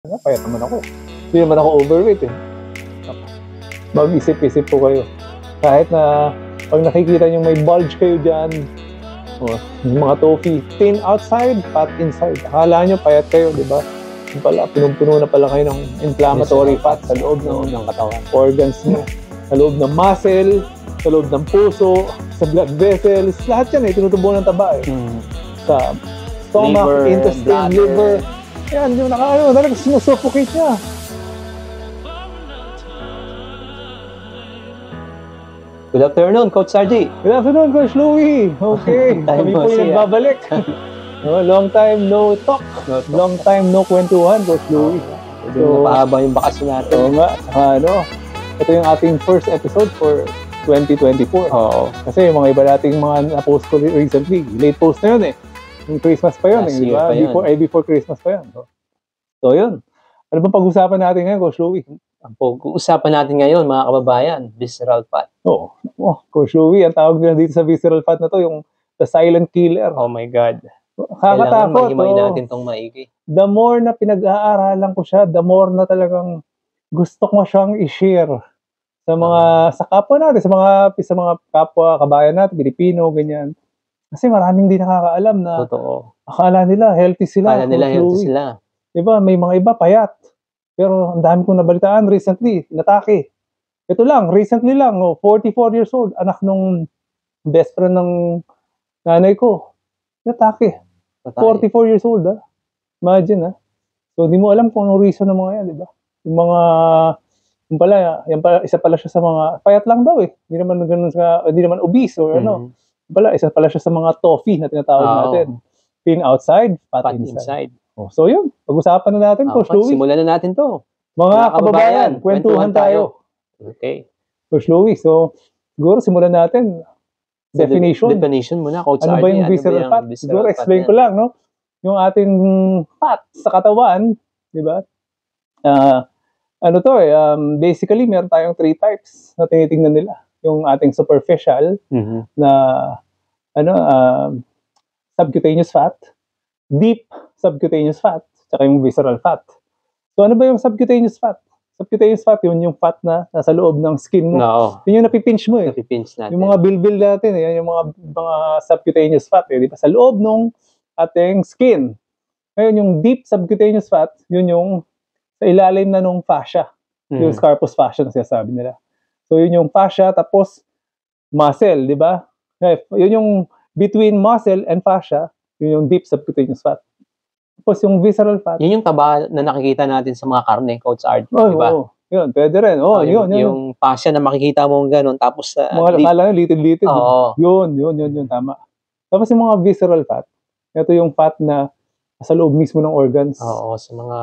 Payat naman ako. Hindi naman ako overweight eh. Mag-isip-isip po kayo. Kahit na pag nakikita nyo may bulge kayo dyan, yung mga toffee, thin outside, fat inside. Akala nyo payat kayo, di ba? Yung pala, punong-puno na pala kayo ng inflammatory fat sa loob ng katawan. Organs mo, sa loob ng muscle, sa loob ng puso, sa blood vessels, lahat yan eh, tinutubo ng taba eh. Sa stomach, liver, intestine, liver. Yan, yung talagang sinusuffocate niya. Good afternoon, Coach Sargy. Good afternoon, Coach Louie. Okay, kami po yung nagbabalik. Long time no talk. Long time no kwentuhan, Coach Louie. So, napahaba yung bakasyon natin. Oo nga. Ito yung ating first episode for 2024. Oo. Kasi yung mga iba nating mga na-post ko recently, late post na yun eh. Yung Christmas pa yun, di ba? Before Christmas pa yun. So yun. Ano bang pag-usapan natin ngayon, Coach Louie? Ang pag-uusapan natin ngayon, mga kababayan, visceral fat. Coach Louie, ang tawag nila dito sa visceral fat na to, yung the silent killer. Oh my God. Kakatakot. Mahimay natin tong maigi. The more na pinag-aaralan ko siya, the more na talagang gusto ko siyang i-share sa mga sa kapwa natin, sa mga kapwa kabayan natin, Pilipino, ganyan. Kasi maraming di nakakaalam na totoo. Akala nila healthy sila. Akala nila healthy sila. Diba, may mga iba payat. Pero ang dami kong nabalitaan recently, inatake. Ito lang, recently lang, 44 years old, anak nung best friend ng nanay ko. Inatake. 44 years old, ha? Imagine, ha? So, di mo alam kung anong reason ng mga yan, di ba? Yung mga, isa pala siya sa mga, payat lang daw eh. Hindi naman obese or ano. Isa pala siya sa mga toffee na tinatawag natin. Thin outside, fat inside. So yun, pag-usapan na natin, Coach Louie. Simulan na natin to. Mga kababayan, kwentuhan tayo. Okay. Coach Louie, so siguro simulan natin. Definition. Definition muna, Coach Ano ba yung visceral fat? Siguro explain ko lang, no? Yung ating fat sa katawan, di ba? Basically, meron tayong 3 types na tinitingnan nila. Yung ating superficial na subcutaneous fat, deep subcutaneous fat, tsaka yung visceral fat. So ano ba yung subcutaneous fat? Subcutaneous fat, yun yung fat na nasa loob ng skin mo. Yun yung napipinch mo eh. Napipinch natin. Yung mga bilbil natin, yan yung mga subcutaneous fat eh, di ba? Sa loob ng ating skin. Ngayon yung deep subcutaneous fat, yun yung sa ilalim na nung fascia. Yung scarpus fascia na sinasabi nila. So yun yung fascia, tapos muscle, di ba? Yun yung between muscle and fascia, yun yung deep subcutaneous fat. Tapos yung visceral fat. Yun yung taba na nakikita natin sa mga karne, Coach Art, di ba? Yun, pwede rin. Yun. Yung fascia na makikita mo gano'n, tapos mga kala nyo, litid-litid. Yun, tama. Tapos yung mga visceral fat, ito yung fat na sa loob mismo ng organs.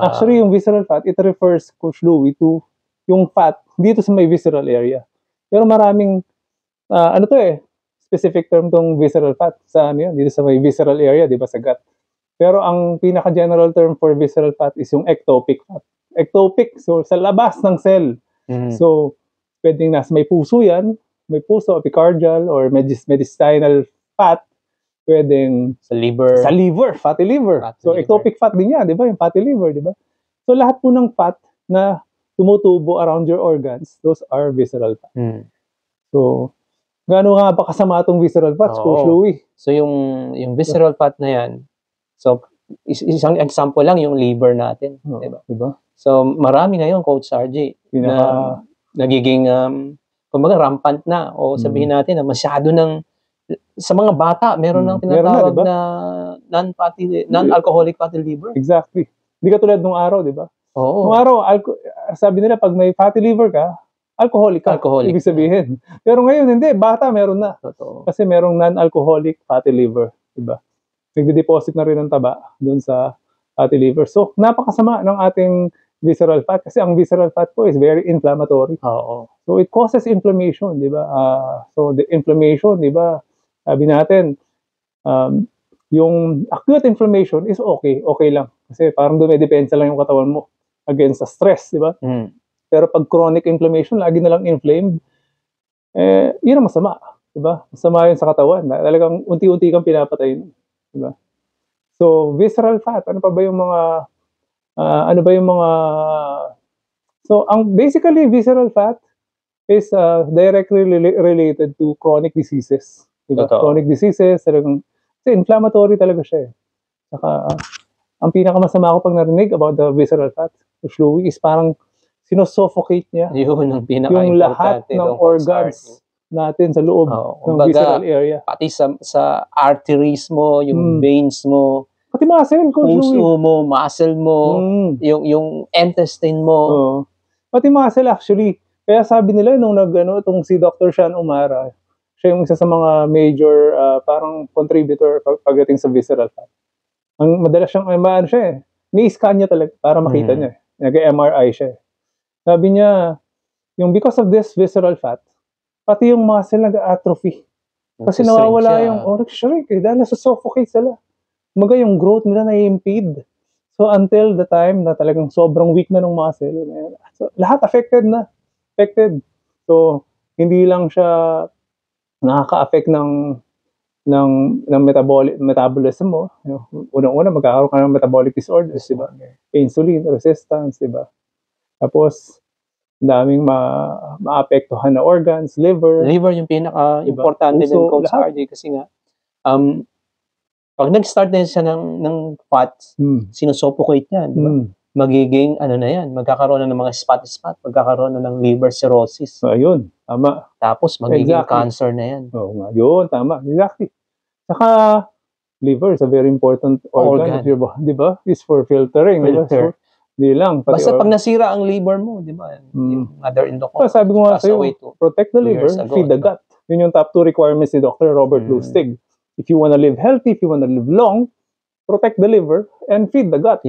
Actually, yung visceral fat, it refers, Coach Louie, to yung fat dito sa may visceral area. Pero maraming, specific term tong visceral fat sa dito sa may visceral area, di ba, sa gut. Pero ang pinaka-general term for visceral fat is yung ectopic fat. Ectopic, so sa labas ng cell. So, pwedeng nasa may puso yan, may puso, epicardial, or mediastinal fat, pwedeng sa liver, fatty liver. So, ectopic fat din yan, di ba, yung fatty liver, di ba? So, lahat po ng fat na tumutubo around your organs, those are visceral fat. So, gaano nga ba kasama itong visceral fat, Coach Louie? So, yung visceral fat na yan, so, isang example lang yung liver natin, diba? So, marami ngayon, Coach Sargy, na nagiging, kumbaga, rampant na, o sabihin natin na masyado sa mga bata, meron nang tinatawag na non-alcoholic fatty liver. Exactly. Hindi ka tulad nung araw, diba? Oo. Nung araw, sabi nila, pag may fatty liver ka, alcoholic ka, ibig sabihin. Pero ngayon, hindi. Bata, meron na. Totoo. Kasi merong non-alcoholic fatty liver. Diba? Nagde-deposit na rin ng taba doon sa fatty liver. So, napakasama ng ating visceral fat. Kasi ang visceral fat po is very inflammatory. So, it causes inflammation, diba? So, the inflammation, diba? Sabi natin, yung acute inflammation is okay lang. Kasi parang dumidepensa lang yung katawan mo against sa stress, di ba? Pero pag chronic inflammation, lagi na lang inflamed, yun ang masama, di ba? Masama yun sa katawan. Talagang unti-unti kang pinapatay, di ba? So, visceral fat, ano pa ba yung mga Ano ba yung mga... So, basically, visceral fat is directly related to chronic diseases. Diba? Chronic diseases, talagang, kasi inflammatory talaga siya eh. Saka, ang pinakamasama ko pag narinig about the visceral fat, Louis, is parang sinusuffocate niya Yun ang yung lahat ng organs natin sa loob ng visceral area. Pati sa arteries mo, yung veins mo, pati muscle, puso mo, muscle mo, yung intestine mo. Pati muscle actually. Kaya sabi nila nung itong si Dr. Sean Umara, siya yung isa sa mga major parang contributor pagdating sa visceral fat. Ang madalas siyang siya eh. Ni-scan niya talaga para makita niya. Nag-MRI siya. Sabi niya, yung because of this visceral fat, pati yung muscle nag-atrophy. Kasi nawawala yung nag-shrink eh, dahil nasusuffocate sila. Kumaga yung growth nila na-impede. So until the time na talagang sobrang weak na ng muscle, so, lahat affected na. So hindi lang siya nakaka-affect ng metabolism mo. Unang-una magkakaroon ka ng metabolic disorders, di ba? Insulin resistance, di ba? Tapos daming maapektuhan na organs, liver yung pinaka-importante din, Coach RJ, kasi nga pag nag-start na siya ng fats, sinusuffocate niya, di ba? Magiging magkakaroon na ng mga spot, magkakaroon na ng liver cirrhosis. Ayun, tama. Tapos magiging cancer na yan. Oo nga, yun, tama, exactly. Saka liver is a very important organ of your body, di ba? It's for filtering, di ba? So, di lang. Basta pag nasira ang liver mo, di ba? Yung mother-in-law ko. Sabi ko nga sa'yo, protect the liver, feed the gut. Yun yung top 2 requirements ni Dr. Robert Lustig. If you want to live healthy, if you want to live long, protect the liver and feed the gut.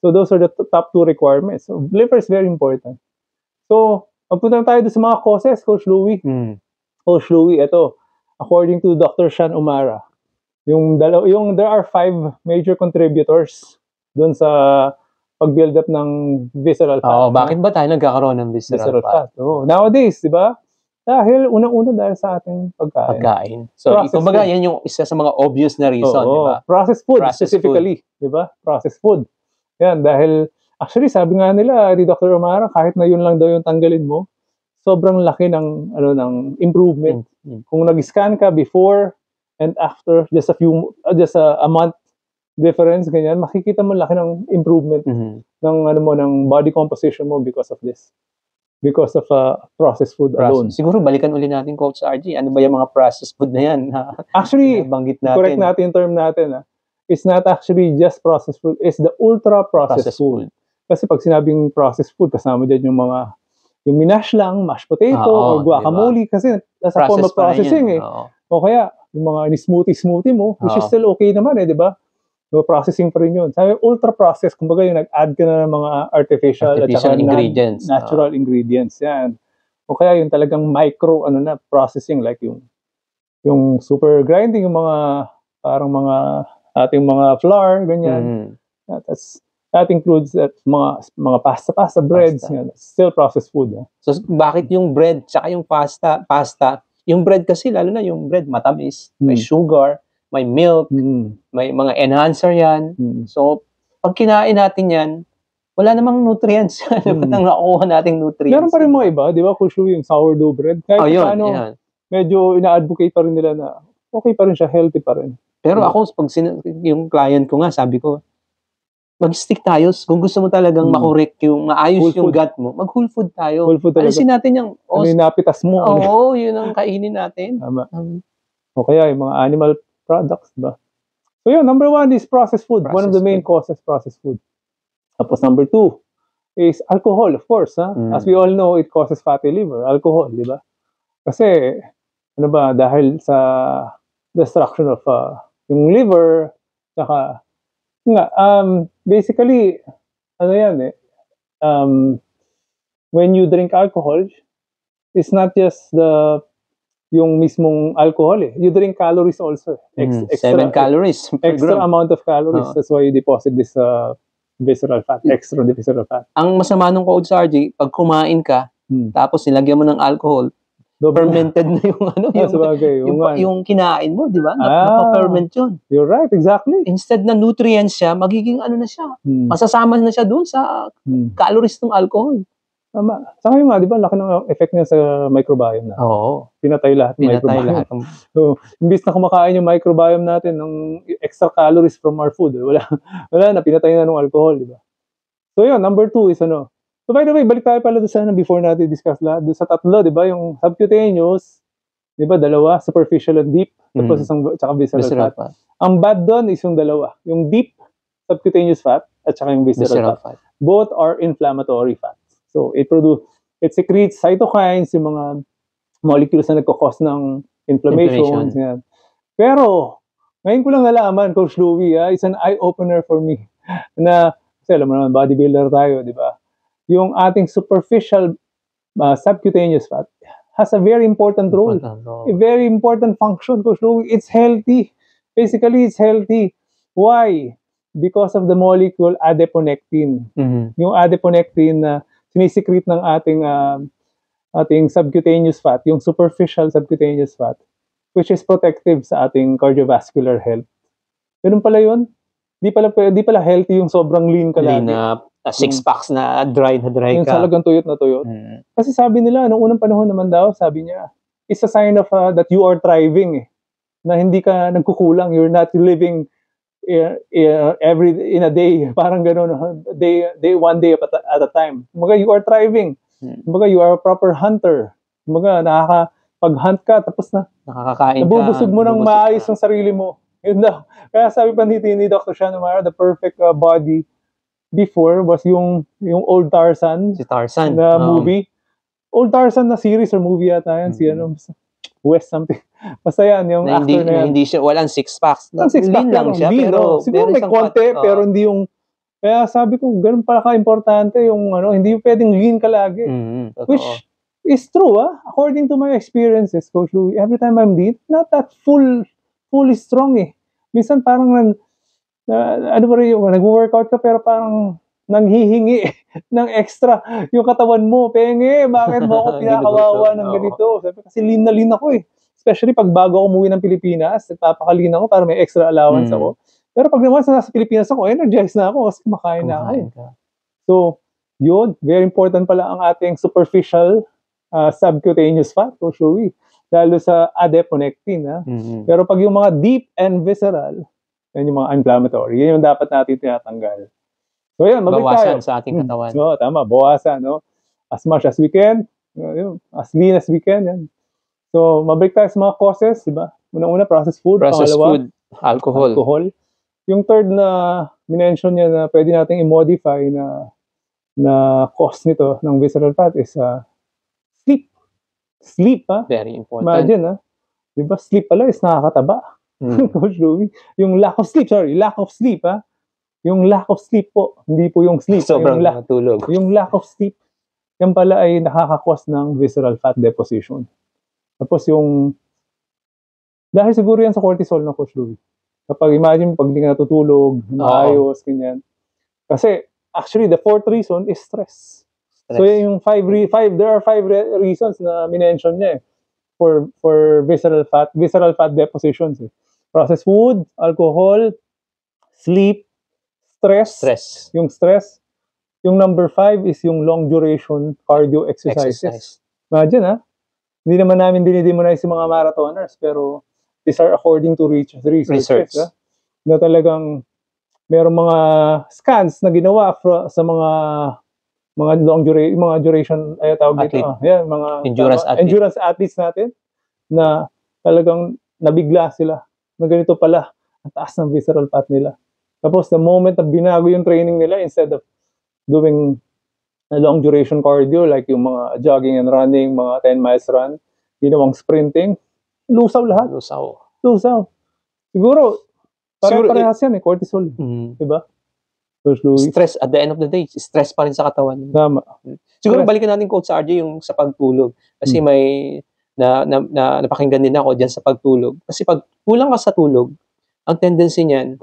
So those are the top 2 requirements. So liver is very important. So, magpunta tayo sa mga causes, Coach Louie. Coach Louie, ito, according to Dr. Sean Umara, there are 5 major contributors dun sa pag-build up ng visceral fat. Bakit ba tayo nagkakaroon ng visceral fat? Nowadays, di ba? Dahil unang-una dahil sa ating pagkain. So, kumbaga, yan yung isa sa mga obvious na reason, di ba? Processed food specifically, di ba? Processed food. Yan, dahil actually sabi nga nila ni Dr. Umara, kahit na yun lang daw yung tanggalin mo, sobrang laki ng improvement. Kung nag-scan ka before and after, just a month difference, ganyan, makikita mo laki ng improvement ng body composition mo because of this. Because of processed food alone. Siguro balikan uli natin, Coach RJ. Ano ba yung mga processed food na yan? Actually, correct natin yung term natin. It's not actually just processed food. It's the ultra-processed food. Kasi pag sinabing processed food, kasama dyan yung minash lang, mashed potato, or guacamole. Diba? Kasi nasa form of processing eh. O kaya, yung mga smoothie mo, which is still okay naman eh, di ba? Processing pa rin yun. Sabi, ultra-processed, kumbaga yung nag-add ka na ng mga artificial at saka ingredients. Natural ingredients. Yan. O kaya yung talagang micro, processing, like yung super grinding, yung mga, parang mga, ating mga flour, ganyan. That includes mga pasta breads, yan, still processed food. So, bakit yung bread, tsaka yung pasta, yung bread kasi, lalo na yung bread, matamis, may sugar, may milk, may mga enhancer yan. So, pag kinain natin yan, wala namang nutrients. Ba't ang nakukuha nating nutrients? Meron pa rin mga iba, di ba? Kushu yung sourdough bread. Kahit medyo ina-advocate pa rin nila na okay pa rin siya, healthy pa rin. Pero ako, pag yung client ko nga, sabi ko, mag-stick tayo. Kung gusto mo talagang makorek yung maayos yung gut mo, mag-whole food tayo. Alisin natin yung... yung napitas mo. Oo, yun ang kainin natin. Tama. O kaya yung mga animal products, diba? So yun, number 1 is processed food. One of the main causes, processed food. Tapos number 2 is alcohol, of course. As we all know, it causes fatty liver. Alcohol, di ba? Kasi, dahil sa destruction of yung liver, saka, basically, when you drink alcohol, it's not just yung mismong alcohol You drink calories also. 7 calories per extra gram. Amount of calories. That's why you deposit this visceral fat, extra visceral fat. Ang masama nung Coach RJ, pag kumain ka, tapos nilagyan mo ng alcohol, fermented na yung ano, yung kinain mo, di ba? Napa-ferment yun. You're right, exactly. Instead na nutrients siya, magiging ano na siya, masasama na siya doon sa calories ng alcohol. Tama. Saka yung nga, di ba, laki ng effect niya sa microbiome na. Oo. Pinatay lahat ng microbiome. So, imbis na kumakain yung microbiome natin ng extra calories from our food, wala na, pinatay na ng alcohol, di ba? So yun, number 2 is ano. So by the way, balik tayo pala doon sa before natin discuss lahat. Doon sa tatlo, di ba, yung subcutaneous, di ba, dalawa, superficial and deep, tapos tsaka visceral fat. Ang bad doon is yung dalawa, yung deep subcutaneous fat at tsaka yung visceral fat. Both are inflammatory fats. So it secretes cytokines, yung mga molecules na nagkakos ng inflammation. Yan. Pero, ngayon ko lang nalaman, Coach Louie, it's an eye-opener for me na, kasi alam mo naman, bodybuilder tayo, di ba? Yung ating superficial subcutaneous fat has a very important role. A very important function, Coach Louie. It's healthy. Basically, it's healthy. Why? Because of the molecule adiponectin. Yung adiponectin na sinisecrete ng ating subcutaneous fat, yung superficial subcutaneous fat, which is protective sa ating cardiovascular health. Ganun pala yun. Di pala healthy yung sobrang lean ka lagi. Lean na 6 packs na dry ka. Yung talagang tuyot na tuyot. Kasi sabi nila, noong unang panahon naman daw, sabi niya, it's a sign of that you are thriving. Na hindi ka nagkukulang. You're not living in a day. Parang gano'n. One day at a time. Kumbaga, you are thriving. Kumbaga, you are a proper hunter. Kumbaga, nakakapag-hunt ka, tapos na. Nakakakain ka. Nabubusog mo ng maayos ng sarili mo. Yun daw. Kaya sabi pa ni Dr. Sean O'Mara, the perfect body before was yung Old Tarzan. Si Tarzan. Na movie. Old Tarzan na series or movie yata yan. Si West something. Basta yan, yung na actor na yan. Hindi siya, walang 6 packs. Lean lang siya, pero siguro may konti, pero hindi yung, kaya sabi ko, ganun pala ka-importante yung, hindi yung pwedeng lean ka lagi. Which is true, according to my experiences, Coach Louie, every time I'm lean, not that fully strong Minsan parang nag-workout ka, pero parang nanghihingi ng extra yung katawan mo. Penge, bakit mo ako pinakawawa ng ganito? Sabi, kasi lean na lean ako Especially pag bago ako umuwi ng Pilipinas, nagpapakalin ako para may extra allowance ako. Pero pag naman nasa Pilipinas ako, energized na ako kasi kumakain na ako. So, yun, very important pala ang ating superficial subcutaneous fat, Coach Louie, lalo sa adiponectin. Pero pag yung mga deep and visceral, yan yung mga inflammatory, yan yung dapat natin tinatanggal. So, yan, bawasan sa ating katawan. So, tama, bawasan, as much as we can, as lean as we can, yan. So, mabalik tayo sa mga causes, di ba? Unang-una, processed food. Processed food, alcohol. Yung third na minention niya na pwede nating i-modify na cause nito ng visceral fat is sleep. Sleep, Very important. Imagine, di ba? Sleep pala is nakakataba. Coach Louie. Yung lack of sleep. Yung lack of sleep po. Hindi po yung sleep. Sobrang matulog. Yung lack of sleep, yan pala ay nakakakos ng visceral fat deposition. Tapos dahil siguro yan sa cortisol na, Coach Louie. Kapag imagine, pag hindi ka natutulog, maayos, ganyan. Kasi, actually, the fourth reason is stress. So, yung there are 5 reasons na minention niya for visceral fat depositions. Processed food, alcohol, sleep, stress. Yung stress. Yung number 5 is yung long duration cardio exercises. Imagine, hindi naman namin dinidemonize yung mga marathoners, pero these are according to research. Na talagang mayroong mga scans na ginawa sa mga duration tawag dito. Mga endurance athletes natin na talagang nabigla sila na ganito pala ang taas ng visceral fat nila. Tapos the moment na binago yung training nila, instead of doing a long duration cardio like yung mga jogging and running, mga 10 miles run, ginawang sprinting, lusaw lahat. Lusaw. Siguro parehas yan cortisol. Diba? Stress, at the end of the day, stress pa rin sa katawan. Tama. Siguro balikan natin, Coach RJ, yung sa pagtulog. Kasi may napakinggan din ako dyan sa pagtulog. Kasi pag kulang ka sa tulog, ang tendency niyan,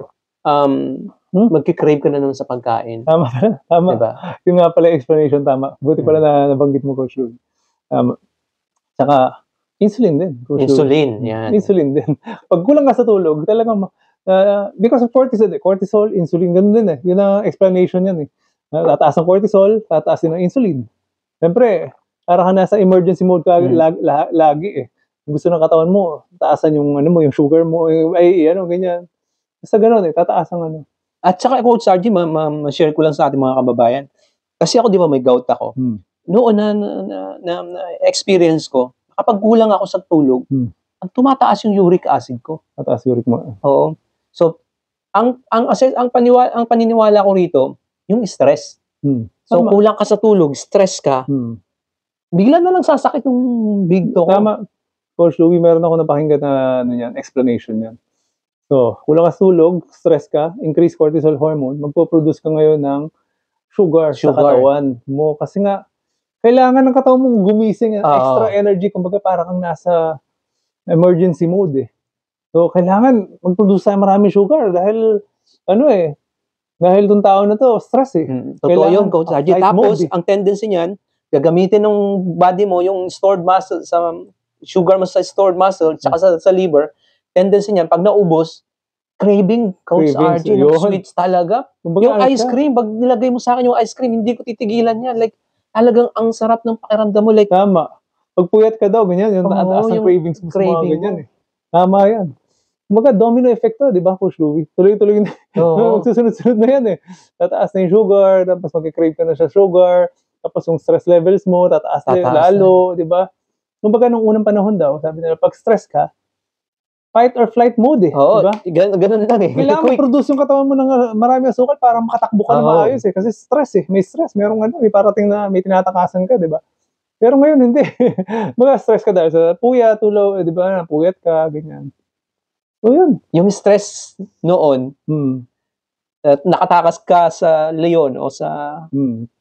magkikrave ka na naman sa pagkain. Tama. Diba? Yung nga pala explanation, tama. Buti pala na nabanggit mo, Coach Louie. Tsaka, Insulin din. Insulin, yan. Insulin din. Pag kulang ka sa tulog, talagang because of cortisol, insulin, ganun din eh. Yun ang explanation yan eh. Tataas ang cortisol, tataas din ang insulin. Siyempre, para ka nasa emergency mode ka lagi eh. Gusto ng katawan mo, taasan yung yung sugar mo, ganyan. Basta ganun eh, tataas ang ano. At saka, Coach Sargy, ma-share ko lang sa ating mga kababayan. Kasi ako, di ba, may gout ako. Noon na experience ko, kapag kulang ako sa tulog, ang tumataas yung uric acid ko. Tataas uric mo. Oo. So, ang paniniwala ko rito, yung stress. So, kulang ka sa tulog, stress ka, bigla na lang sasakit yung big toe ko. Tama. Coach Louie, meron ako napakinggan na explanation yan. So, kulang ka sa tulog, stress ka, increased cortisol hormone, magpo-produce ka ngayon ng sugar sa katawan mo. Kasi nga, kailangan ng katawan mong gumising, extra energy, kumbaga parang kang nasa emergency mode eh. So, kailangan mag-produce tayo maraming sugar dahil, dahil itong tao na to, stress eh. Totoo yun, Coach Sargy. Tapos, ang tendency niyan, gagamitin ng body mo yung stored muscle, sa sugar mo sa stored muscle, tsaka sa liver, tendency niyan, pag naubos, craving, Coach Sargy, ng sweets talaga. Yung ice cream, pag nilagay mo sa akin yung ice cream, hindi ko titigilan yan. Like, talagang ang sarap ng pakiramdam mo. Like, tama. Pag puyat ka daw, ganyan, yung taas ng cravings mo sa mga ganyan eh. Tama yan. Kumbaga, domino effect to, di ba, Coach Louie? Tuloy-tuloy na. Magsusunod-sunod na yan eh. Tataas na yung sugar, tapos mag-crave ka na sa sugar, tapos yung stress levels mo, tataas na lalo, di ba? Kumbaga, nung unang panahon daw, sabi nila, pag stress ka, fight or flight mode eh. Oo, diba? Ganun lang eh. Kailangan mag-produce yung katawan mo ng maraming asukal para makatakbo ka na maayos eh. Kasi stress eh. May stress. Merong may parating na may tinatakasan ka, di ba? Pero ngayon, hindi. Mag-stress ka dahil sa puya, tulo, di ba? Puyat ka, ganyan. So, yun. Yung stress noon, at nakatakas ka sa leon o sa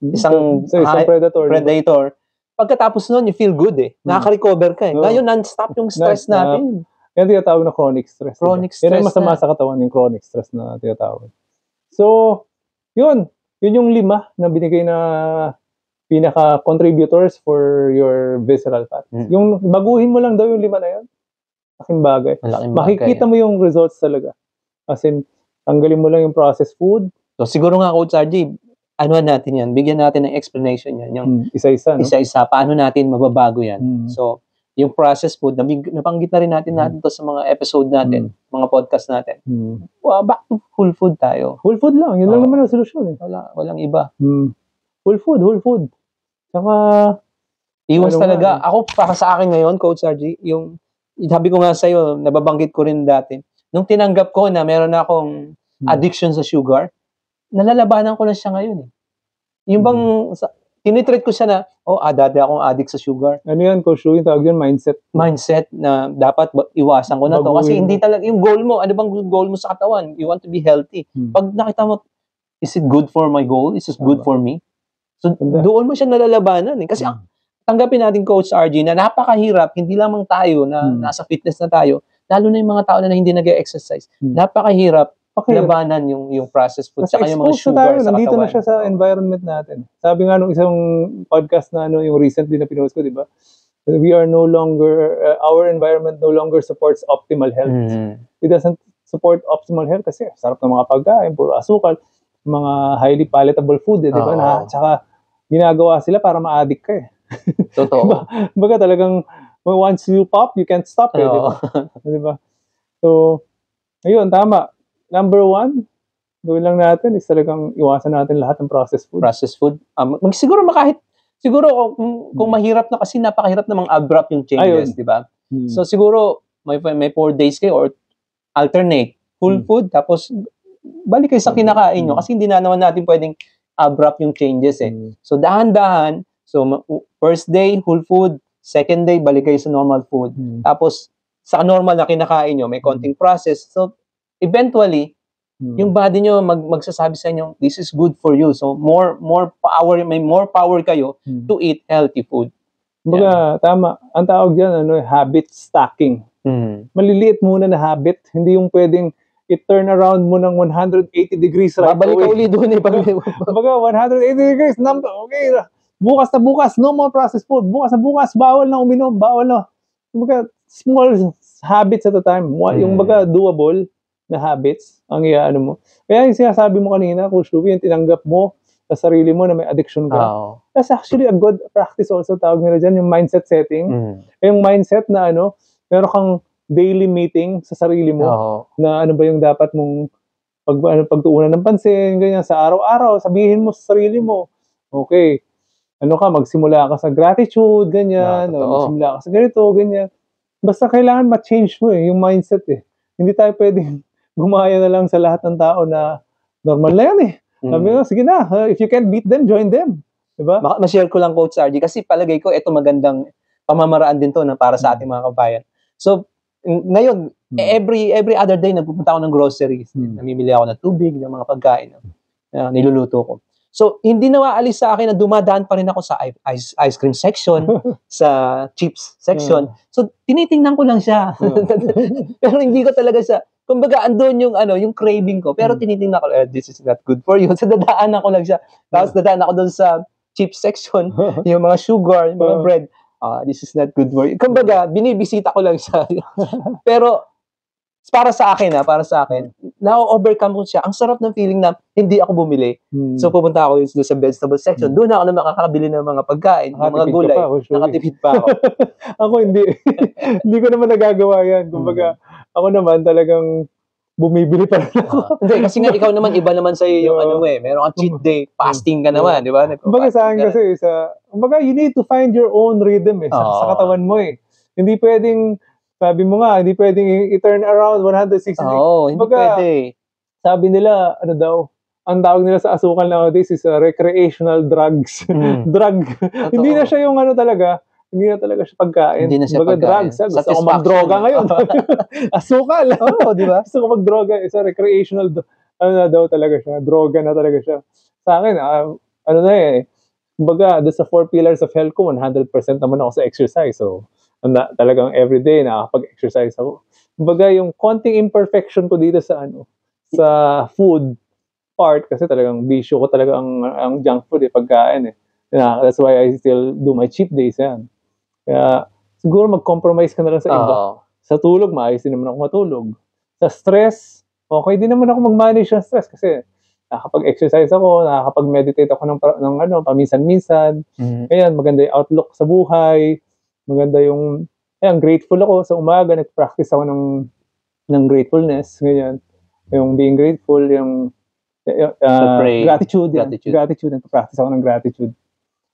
isang predator. Pagkatapos nun, you feel good eh. Nakaka-recover ka eh. Ngayon, non-stop yung stress natin. Yan tinatawag na chronic stress. Chronic stress. Yan ang masama sa katawan, yung chronic stress na tinatawag. So, yun. Yun yung 5 na binigay na pinaka-contributors for your visceral fat. Yung baguhin mo lang daw yung 5 na yun. Malaking bagay. Makikita mo yung results talaga. As in, tanggalin mo lang yung processed food. So, siguro nga, Coach Sargy, natin yan? Bigyan natin ng explanation yan. Yung isa-isa, no? Isa-isa. Paano natin mababago yan? So, yung processed food, nabanggit na rin natin to sa mga episode natin, mga podcast natin. Back to whole food tayo. Whole food lang. Yun lang naman ang solusyon eh. Walang iba. Whole food. Saka, iwas talaga. Ako, para sa akin ngayon, Coach Sargy, yung sabi ko nga sa'yo, nababanggit ko rin dati, nung tinanggap ko na meron na akong addiction sa sugar, nalalabanan ko na siya ngayon eh. Yung bang, tinitreat ko siya na, dati akong addict sa sugar. Ano yan, Coach Louie, tawag yun, mindset. Mindset na dapat iwasan ko na to. Kasi hindi talaga, yung goal mo, ano bang goal mo sa katawan? You want to be healthy. Pag nakita mo, is it good for my goal? Is it good for me? So, doon mo siya nalalabanan eh. Kasi tanggapin natin, Coach RG, na napakahirap, hindi lamang tayo na nasa fitness na tayo, lalo na yung mga tao na hindi nag-exercise. Napakahirap labanan yung processed food saka yung mga sugar sa katawan. Nandito na siya sa environment natin. Sabi nga nung isang podcast na yung recently na pinost ko, di ba? We are no longer, our environment no longer supports optimal health. It doesn't support optimal health kasi sarap ng mga pagkain, puro asukal, mga highly palatable food, di ba? Tsaka ginagawa sila para ma-addict ka eh. Totoo. Baga talagang once you pop, you can't stop eh, di ba? Diba? So, ayun, tama. Number 1, gawin lang natin is talagang iwasan natin lahat ng processed food. Processed food. Siguro kung mahirap na kasi napakahirap namang abrupt yung changes, di ba? So siguro may 4 days kayo or alternate whole food tapos balik kayo sa kinakain nyo kasi hindi na naman natin pwedeng abrupt yung changes eh. So dahan-dahan, so first day whole food, second day balik kayo sa normal food. Tapos sa normal na kinakain nyo, may konting process. So eventually, yung body nyo magsasabi sa inyo, this is good for you. So more power, may more power kayo to eat healthy food. Baga, tama. Ang tawag dyan, habit stacking. Maliliit muna na habit. Hindi yung pwedeng i-turn around mo ng 180 degrees right away. Babalik ka uli doon eh. Baga, 180 degrees. Okay, bukas na bukas, no more processed food. Bukas na bukas, bawal na uminom, bawal na. kumbaga, small habits at a time. Yung baga doable na habits ang iaano mo. Kaya yung sinasabi mo kanina, Coach Louie, yung tinanggap mo sa sarili mo na may addiction ka. That's actually a good practice also, tawag nila dyan, yung mindset setting. Yung mindset na meron kang daily meeting sa sarili mo na ano ba yung dapat mong pagtuunan ng pansin, ganyan, sa araw-araw, sabihin mo sa sarili mo, okay, magsimula ka sa gratitude, ganyan, magsimula ka sa ganito, ganyan. Basta kailangan ma-change mo yung mindset Hindi tayo pwedeng gumaya na lang sa lahat ng tao na normal na yan Sabi mo, sige na, if you can't beat them, join them. Diba? Ma-share ko lang, Coach RG, kasi palagay ko, ito magandang pamamaraan din to na para sa ating mga kabayan. So, ngayon, every other day, nagpupunta ako ng groceries. Namimili ako ng tubig, ng mga pagkain na niluluto ko. So, hindi nawaalis sa akin na dumadaan pa rin ako sa ice cream section, sa chips section. So, tinitingnan ko lang siya. Pero hindi ko talaga siya, kumbaga, andun yung craving ko. Pero tinitingnan ko, this is not good for you. So, dadaanan ko lang siya. Tapos, dadaan ako doon sa chips section, yung mga sugar, yung mga bread. This is not good for you. Kumbaga, binibisita ko lang siya. Pero, para sa akin, na-overcome ko siya. Ang sarap ng feeling na hindi ako bumili. So, pupunta ako sa vegetable section. Doon ako na makakabili ng mga pagkain, ng mga gulay. Nakatipid pa ako. Ako hindi. Hindi ko naman nagagawa yan. Kumbaga, ako naman talagang bumibili pa rin ako. Hindi, kasi nga ikaw naman, iba naman sa'yo yung meron kang cheat day, fasting ka naman, di ba? Kumbaga sa akin kasi, kumbaga, you need to find your own rhythm sa katawan mo Hindi pwedeng, sabi mo nga, hindi pwedeng i-turn around 160 degrees. Hindi pwede. Sabi nila, ang tawag nila sa asukal nowadays is recreational drugs. Drug. Hindi na siya yung talaga, hindi na talaga siya pagkain. Hindi na siya pagkain. Drugs. Gusto ko mag-droga ngayon. Asukal. Di ba? Gusto ko mag-droga. It's a recreational, daw talaga siya. Droga na talaga siya. Sa akin, kumbaga, doon sa 4 pillars of health ko, 100% naman ako sa exercise. So, talagang everyday nakakapag-exercise ako. Kumbaga, yung konting imperfection ko dito sa food part, kasi talagang bisyo ko talaga ang junk food pagkain That's why I still do my cheat days yan. Kaya, siguro mag-compromise ka na lang sa iba. Sa tulog, maayos din naman ako matulog. Sa stress, okay din naman ako mag-manage ng stress kasi nakakapag-exercise ako, nakakapag-meditate ako ng paminsan-minsan. Ayan, maganda yung outlook sa buhay. Maganda grateful ako sa umaga, nag-practice ako ng gratefulness, ganyan. Yung being grateful, yung gratitude, nag-practice ako ng gratitude.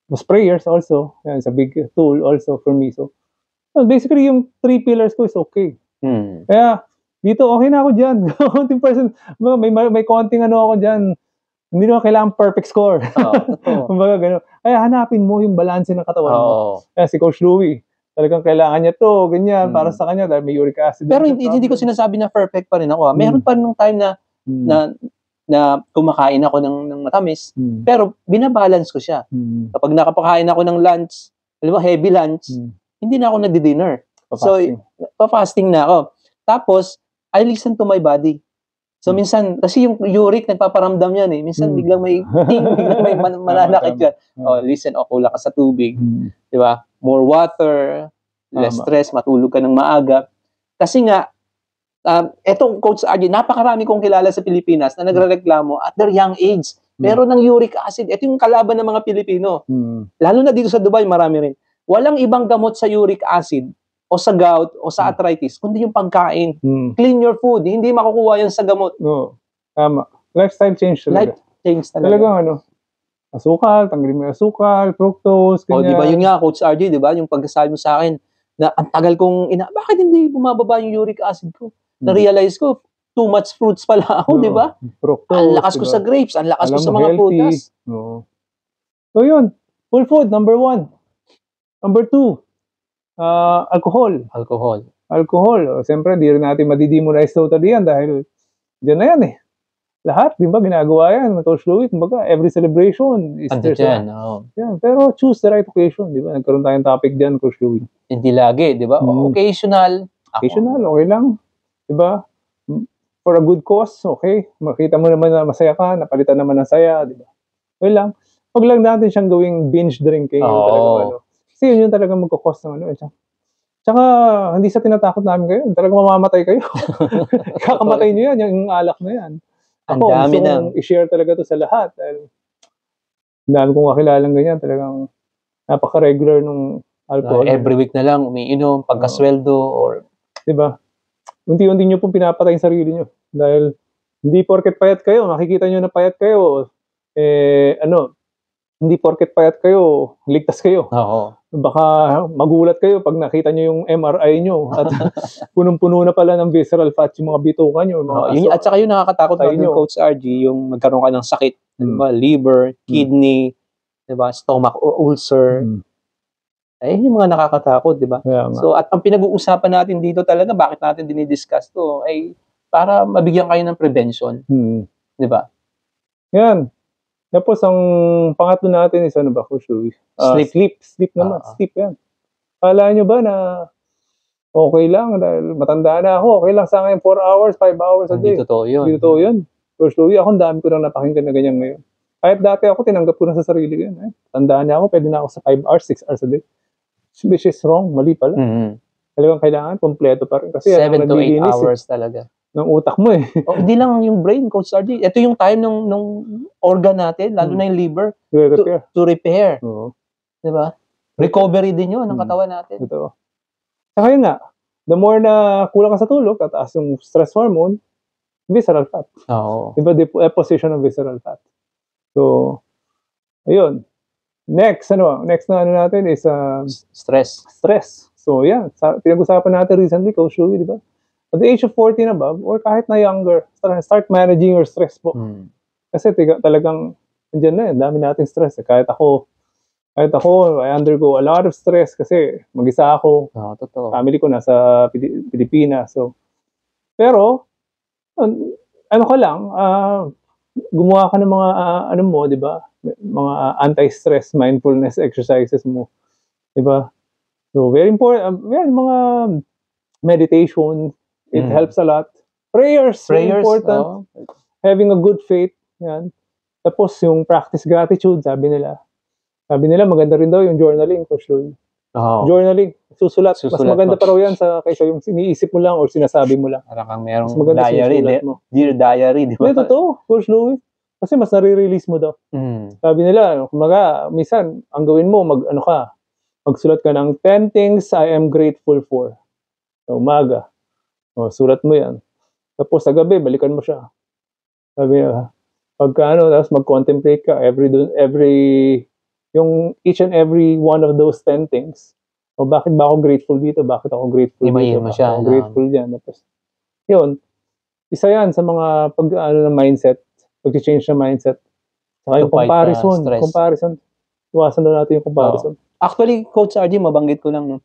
Mas prayers also, yan, it's a big tool also for me. So, basically, yung 3 pillars ko is okay. Kaya, dito, okay na ako dyan. Konting may konting ako dyan. Hindi naman kailangan perfect score. Kumbaga, gano'n. Kaya hanapin mo yung balance ng katawan mo. Kaya si Coach Louie, talagang kailangan niya to, ganyan, para sa kanya, dahil may uric acid. Pero hindi ko sinasabi na perfect pa rin ako. Meron pa rin nung time na kumakain ako ng matamis, pero binabalance ko siya. Kapag nakapakain ako ng lunch, alam mo, heavy lunch, hindi na ako nagdi-dinner. So, pa-fasting na ako. Tapos, I listen to my body. So, minsan, kasi yung uric, nagpaparamdam yan Minsan, biglang may biglang may mananakit yan. Listen, kulang ka sa tubig. Di ba? More water, less stress, matulog ka ng maaga. Kasi nga, etong Coach RJ, napakarami kong kilala sa Pilipinas na nagrereklamo at their young age. Meron ng uric acid. Ito yung kalaban ng mga Pilipino. Lalo na dito sa Dubai, marami rin. Walang ibang gamot sa uric acid o sa gout o sa arthritis, kundi yung pagkain. Clean your food. Hindi makukuha yan sa gamot. Tama. Lifestyle change talaga. Talagang asukal, tanggalin mo yung asukal, fructose, ganyan. Di ba yun nga, Coach RJ, di ba? Yung pagkasabi mo sa akin, na ang tagal kong bakit hindi bumababa yung uric acid ko? Na-realize ko, too much fruits pala ako, di ba? Fructose. Ang lakas ko sa grapes, ang lakas ko sa mga prutas. So yun, full food, number 1. Number 2, alcohol. Siyempre, di rin natin madi-demonize totally yan dahil dyan na yan Lahat, di ba, ginagawa yan. Coach Louie, kumbaga, every celebration is dyan, yan. Pero choose the right occasion, di ba? Nagkaroon tayong topic dyan, Coach Louie. Hindi lagi, di ba? Occasional, okay lang. Di ba? For a good cause, okay. Makita mo naman na masaya ka, napalitan naman ng saya, di ba? Okay lang. Huwag lang natin siyang gawing binge drinking. Kasi yun yung talaga magkakos ng Tsaka, hindi sa tinatakot namin kayo, talagang mamamatay kayo. Kakamatay nyo yan, yung alak na yan. Ang Ako, dami gusto na. kong i-share talaga to sa lahat. Dahil, ang dami kong kakilalang ganyan, talagang napaka-regular nung alcohol. Every week na lang, umiinom, pagkasweldo, or... Diba? Unti-unti nyo pong pinapatay yung sarili nyo. Dahil, hindi porket payat kayo, makikita nyo na payat kayo, hindi porket payat kayo, ligtas kayo. Oo. Baka magulat kayo pag nakita nyo yung MRI nyo at punong-puno na pala ng visceral fat yung mga bituka nyo. At saka yung nakakatakot na yung Coach RG, yung magkaroon ka ng sakit, diba? Liver, kidney, diba? Stomach ulcer. Ayun yung mga nakakatakot, diba? So, at ang pinag-uusapan natin dito talaga, bakit natin dinidiscuss to, ay para mabigyan kayo ng prevention. Diba? Yan. Tapos, ang pangatlo natin is ano ba, Coach Louie? Sleep naman. Sleep yan. Kala nyo ba na okay lang dahil matanda na ako, okay lang sa akin 4 hours, 5 hours a day. Hindi totoo yun. Hindi totoo yun. Coach Louie, ako ang dami ko nang napakinggan na ganyan ngayon. Kahit dati ako, tinanggap ko na sa sarili ko yan. Tandaan niya ako, pwede na ako sa 5 hours, 6 hours a day. Which is wrong, mali pala. Talagang kailangan, kompleto pa rin. Kasi 7 to 8 hours talaga. Ng utak mo eh. Hindi lang yung brain, Coach RG. Ito yung time ng organ natin, lalo na yung liver, to repair. Diba? Recovery din yun ng katawan natin. Ito. Saka yun nga, the more na kulang ka sa tulog, tataas yung stress hormone, visceral fat. Diba? Deposition ng visceral fat. So, ayun. Next na natin is stress. So, yeah. Pinag-usapan natin recently, Coach Louie, diba? At the age of 40 and above, or kahit na younger, start managing your stress po. Kasi talagang, andyan na, dami nating stress. Kahit ako, I undergo a lot of stress kasi mag-isa ako. Totoo. Family ko nasa Pilipinas. So, pero, gumawa ka ng mga, di ba? Mga anti-stress mindfulness exercises mo. Di ba? So, very important. Mga meditation, it helps a lot. Prayers important. Having a good faith. Yan. Tapos yung practice gratitude, sabi nila maganda rin daw yung journaling, Coach Louie. Journaling, susulat. Mas maganda pa raw yan kaysa yung iniisip mo lang or sinasabi mo lang. Parang kang merong diary, dear diary, di ba? Hindi, totoo, Coach Louie. Kasi mas nare-release mo daw. Sabi nila, kumaga, minsan, ang gawin mo, magsulat ka ng 10 things I am grateful for. Sa umaga. Sulat mo yan. Tapos sa gabi, balikan mo siya. Sabi niya, tapos mag-contemplate ka yung each and every one of those 10 things. Bakit ba ako grateful dito? Bakit ako grateful dito? Bakit ako grateful dyan? Tapos, yun. Isa yan sa mga ng mindset, pag-change ng mindset. Saka yung comparison. Iwasan daw natin yung comparison. Actually, Coach RG, mabanggit ko lang, no?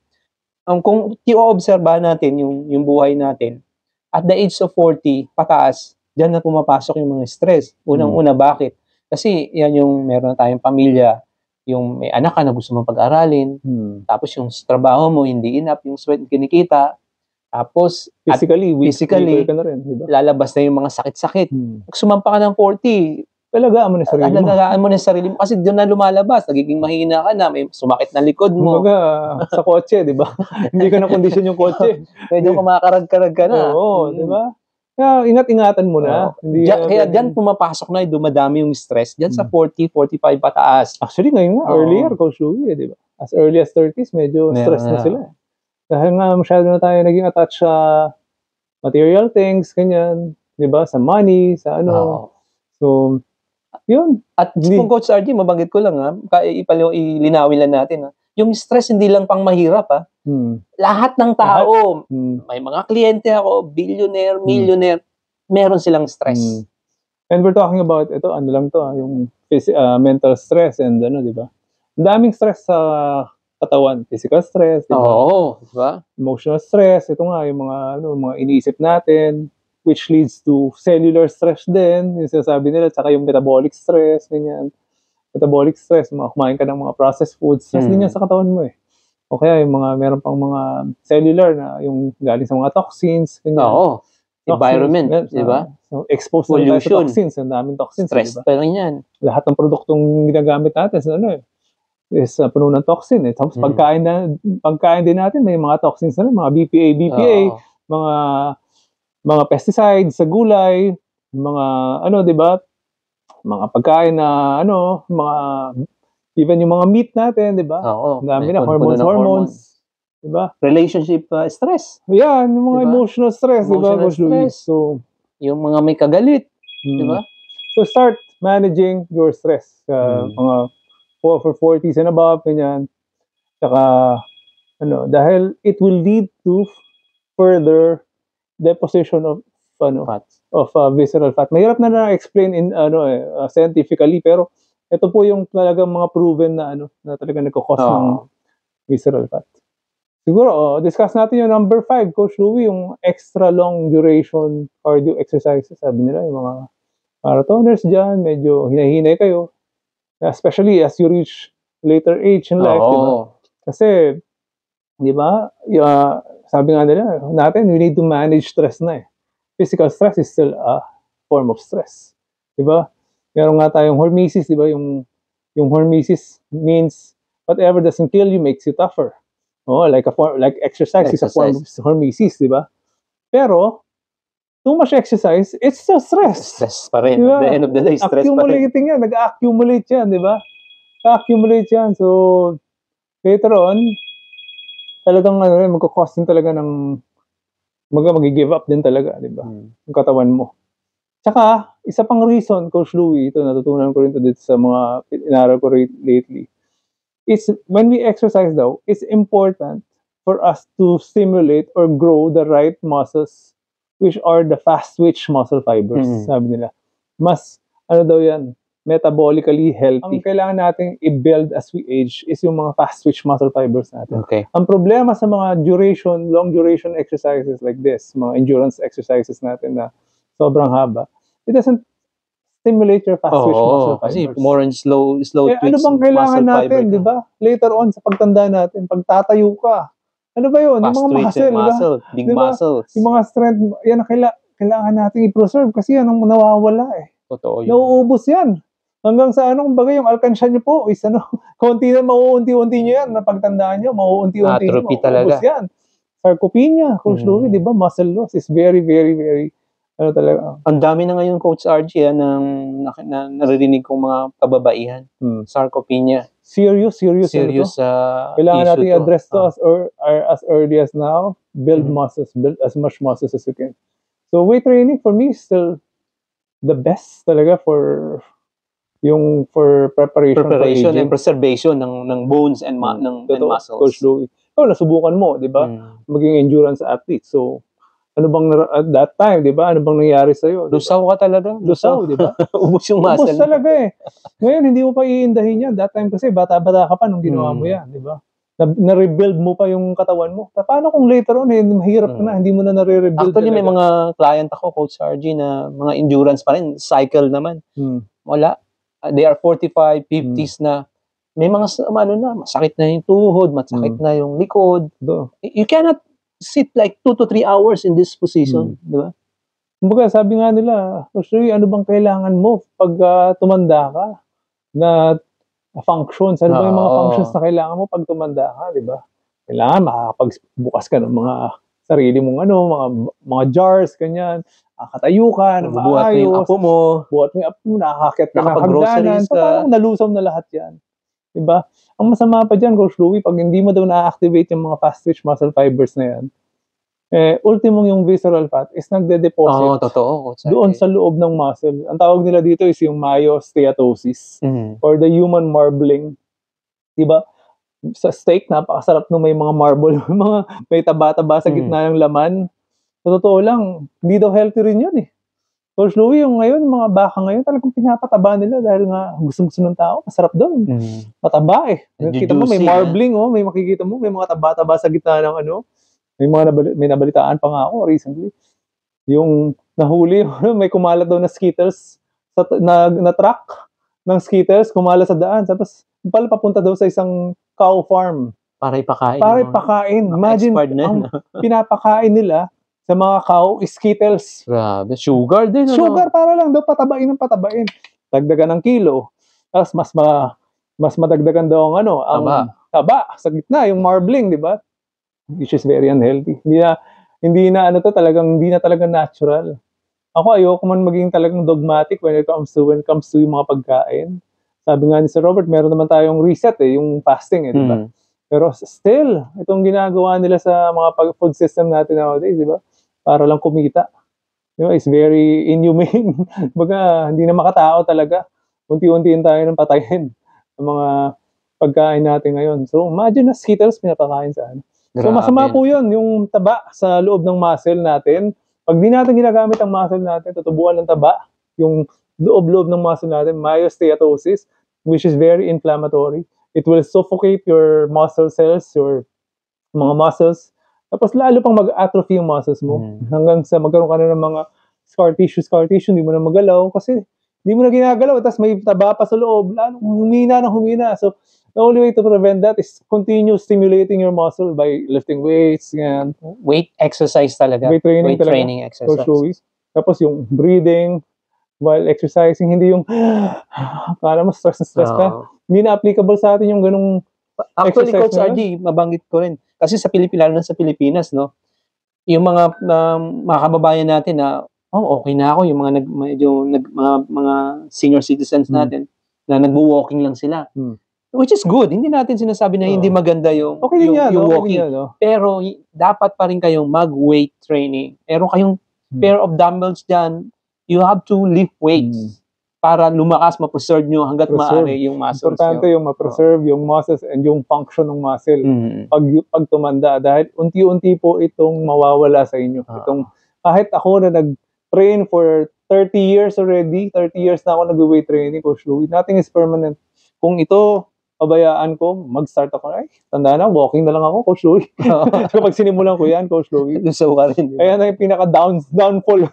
Kung i-obserbahan natin yung buhay natin, at the age of 40, pataas, dyan na pumapasok yung mga stress. Unang-una, bakit? Kasi yan yung meron na tayong pamilya, yung may anak ka na gusto mong pag-aralin, tapos yung trabaho mo, hindi enough, yung sweat kinikita, tapos physically ka na rin, diba? Lalabas na yung mga sakit-sakit. Sumampa ka ng 40, alagaan mo na sarili mo. Alagaan mo na sarili mo kasi doon na lumalabas. Nagiging mahina ka na, may sumakit na likod mo. Kumbaga, sa kotse, di ba? Hindi ka na kondisyon yung kotse. Medyo kumakarag-karag ka na. Oo, di ba? Kaya ingat-ingatan mo na. Kaya dyan pumapasok na, dumadami yung stress. Dyan sa 40, 45 pataas. Actually, ngayon nga, earlier, Coach Louie, di ba? As early as 30s, medyo stress na sila. Dahil nga, masyado na tayo naging attached sa material things, ganyan. Di ba? Sa money, sa ano. So, yun. At kung Coach RG, mabanggit ko lang ilinawin lang natin. Yung stress hindi lang pang mahirap. Lahat ng tao, may mga kliyente ako, billionaire, millionaire, meron silang stress. And we're talking about, ito, ano lang to, yung mental stress and ano, di ba? Ang daming stress sa katawan. Physical stress, di ba? Oo, di ba? Emotional stress, ito nga, yung mga iniisip natin, which leads to cellular stress din, yung sinasabi nila, tsaka yung metabolic stress, ganyan. Metabolic stress, kumain ka ng mga processed foods, stress din yan sa katawan mo eh. O kaya yung meron pang mga cellular na yung galing sa mga toxins, ganyan. Oo. Environment, di ba? So, exposed na tayo sa toxins, ang daming toxins, stress diba? Pa lang yan. Lahat ng produktong ginagamit natin, is puno ng toxin eh. Tapos pagkain din natin may mga toxins na rin, mga BPA, mga pesticides sa gulay, mga ano, 'di ba? Mga pagkain na ano, even yung mga meat natin, 'di ba? Oo. Dami na hormones, 'di ba? Relationship stress. Yan, yung mga emotional stress, 'di ba? So, yung mga may kagalit, 'di ba? So start managing your stress. Mga for 40s and above, ganyan. Saka, dahil it will lead to further deposition of Fats. Visceral fat. Mahirap na na-explain in scientifically, pero ito po yung talagang mga proven na na talagang nagko-cause ng visceral fat. Siguro, discuss natin yung number 5, Coach Louie, yung extra long duration cardio exercises. Sabi nila, yung mga marathoners dyan, medyo hinahinay kayo. Especially as you reach later age in life, diba? Kasi, di ba, sabi nga nila, we need to manage stress na eh. Physical stress is still a form of stress. Di ba? Meron nga tayong hormesis, di ba? Yung hormesis means whatever doesn't kill you makes you tougher. Like exercise is a form of hormesis, di ba? Pero, too much exercise, it's still stress. Stress pa rin. Diba? At the end of the day, stress pa rin. Accumulating yan. Nag-accumulate yan, di ba? Nag-accumulate yan. So, later on, talagang magkakos din talaga ng mag-give up din talaga, di ba? Yung katawan mo. Tsaka, isa pang reason, Coach Louie, ito natutunan ko rin ito dito sa mga inaral ko lately, it's when we exercise daw, it's important for us to stimulate or grow the right muscles which are the fast-twitch muscle fibers, sabi nila. Mas, daw yan, metabolically healthy. Ang kailangan natin i-build as we age is yung mga fast-twitch muscle fibers natin. Okay. Ang problema sa mga long duration exercises like this, mga endurance exercises natin na sobrang haba, it doesn't stimulate your fast-twitch muscle fibers. Kasi more on slow twitch ano bang kailangan natin, di ba? Later on, sa pagtanda natin, pag tatayo ka, ano ba yun? Fast yung mga muscle, big muscles. Yung mga strength, yan ang kailangan natin i-preserve kasi yan ang nawawala eh. Totoo yun. Nauubos yan. Hanggang sa kumbaga yung alkansya nyo po is konti na mauunti-unti nyo yan, na pagtandaan nyo, mauunti-unti nyo, mauubos yan. Sarcopenia, Coach Louie, di ba? Muscle loss is very, very, very, talaga. Ang dami na ngayon, Coach RG, na naririnig kong mga kababaihan. Sarcopenia. Serious kailangan natin i-address to as early as now. Build muscles, build as much muscles as you can. So weight training for me is still the best talaga for preparation and preservation ng bones and muscles. Coach Louie. Nasubukan mo, 'di ba? Maging endurance athlete. So ano bang at that time, 'di ba? Ano bang nangyari sa iyo? Lusaw ka talaga. Lusaw, 'di ba? Ubos yung muscle. Ubos talaga eh. Ngayon hindi mo pa iindahin 'yan. That time kasi bata-bata ka pa nung ginawa mo 'yan, 'di ba? Na-rebuild mo pa yung katawan mo. Paano kung later on mahirap ka na, hindi mo na nare-rebuild? Actually, may mga client ako, Coach RG, na mga endurance pa rin, cycle naman. Wala. They are 45, 50s na. May mga masakit na yung tuhod, masakit na yung likod. You cannot sit like 2 to 3 hours in this position, di ba? Kumbaga, sabi nga nila, actually, ano bang kailangan mo pag tumanda ka na functions? Ano ba yung mga functions na kailangan mo pag tumanda ka, di ba? Kailangan makakapagbukas ka ng mga sarili mong mga jars, ganyan. Nakatayo ka, na maayos. Buhat mo yung apo mo. Buhat mo yung apo mo, nakakakit ka ng hagdanan. So, parang nalusaw na lahat yan. Diba? Ang masama pa dyan, Coach Louie, pag hindi mo daw na-activate yung mga fast-twitch muscle fibers na yan, ultimong yung visceral fat is nagde-deposit totoo, doon sa loob ng muscle. Ang tawag nila dito is yung myosteatosis or the human marbling. Diba? Sa steak, napakasarap nung may mga marble, may taba-taba sa gitna ng laman. Sa totoo lang, hindi daw healthy rin yun eh. Coach Louie, yung mga baka ngayon, talagang pinapataba nila dahil nga gusto ng tao, masarap doon. Mataba eh. Nakikita mo, may marbling, may makikita mo, may mga taba-taba sa gitna ng may nabalitaan pa nga ako recently. Yung nahuli, may kumalat daw na Skittles, na truck ng Skittles, kumalat sa daan. Tapos, pala papunta daw sa isang cow farm. Para ipakain. Imagine, ang pinapakain nila sa mga cow, Skittles. Grabe, sugar din. Sugar, para lang daw patabain. Dagdagan ng kilo. Tapos mas madagdagan daw ang taba sa gitna, yung marbling, di ba? Which is very unhealthy. Hindi na hindi na talaga natural. Ako ayoko man maging talagang dogmatic when it comes to yung mga pagkain. Sabi nga ni Sir Robert, meron naman tayong reset yung fasting di ba? Pero still, itong ginagawa nila sa mga food system natin nowadays, di ba? Para lang kumita. It's very inhumane. Baga, hindi na makatao talaga. Unti-untiin tayo ng patayin ng mga pagkain natin ngayon. So, imagine na Skittles pinapakain sa ano. So, masama po yun, yung taba sa loob ng muscle natin. Pag di natin ginagamit ang muscle natin, tutubuan ng taba, yung loob-loob ng muscle natin, myosteatosis, which is very inflammatory. It will suffocate your muscle cells, your mga muscles. Tapos lalo pang mag-atrophy yung muscles mo. Hanggang sa magkaroon ka na ng mga scar tissue, hindi mo na magalaw kasi hindi mo na ginagalaw. Tapos may taba pa sa loob, lalo humina. So, the only way to prevent that is continue stimulating your muscle by lifting weights. Yan. Weight exercise talaga. Weight training exercise. Tapos yung breathing while exercising, hindi yung kala mo stress ka. Hindi na applicable sa atin yung ganung actually, Coach RG, mabanggit ko rin. Kasi lalo na sa Pilipinas, no? Yung mga kababayan natin na, okay na ako, yung mga senior citizens natin, na nagwo-walking lang sila. Which is good. Hindi natin sinasabi na hindi maganda yung walking. Pero dapat pa rin kayong mag-weight training. Meron kayong pair of dumbbells dyan. You have to lift weights para lumakas, ma-preserve nyo hanggat maaari yung muscles. Importante yung ma-preserve yung muscles and yung function ng muscle pag tumanda. Dahil unti-unti po itong mawawala sa inyo. Kahit ako na nag-train for 30 years already, 30 years na ako nag-weight training, Coach Louie, nothing is permanent. Kung ito, pabayaan ko, mag-start ako, tanda na, walking na lang ako, Coach Louie. Kapag sinimulan ko yan, Coach Louie. Lusaw ka rin. Ayan na yung pinaka-downfall.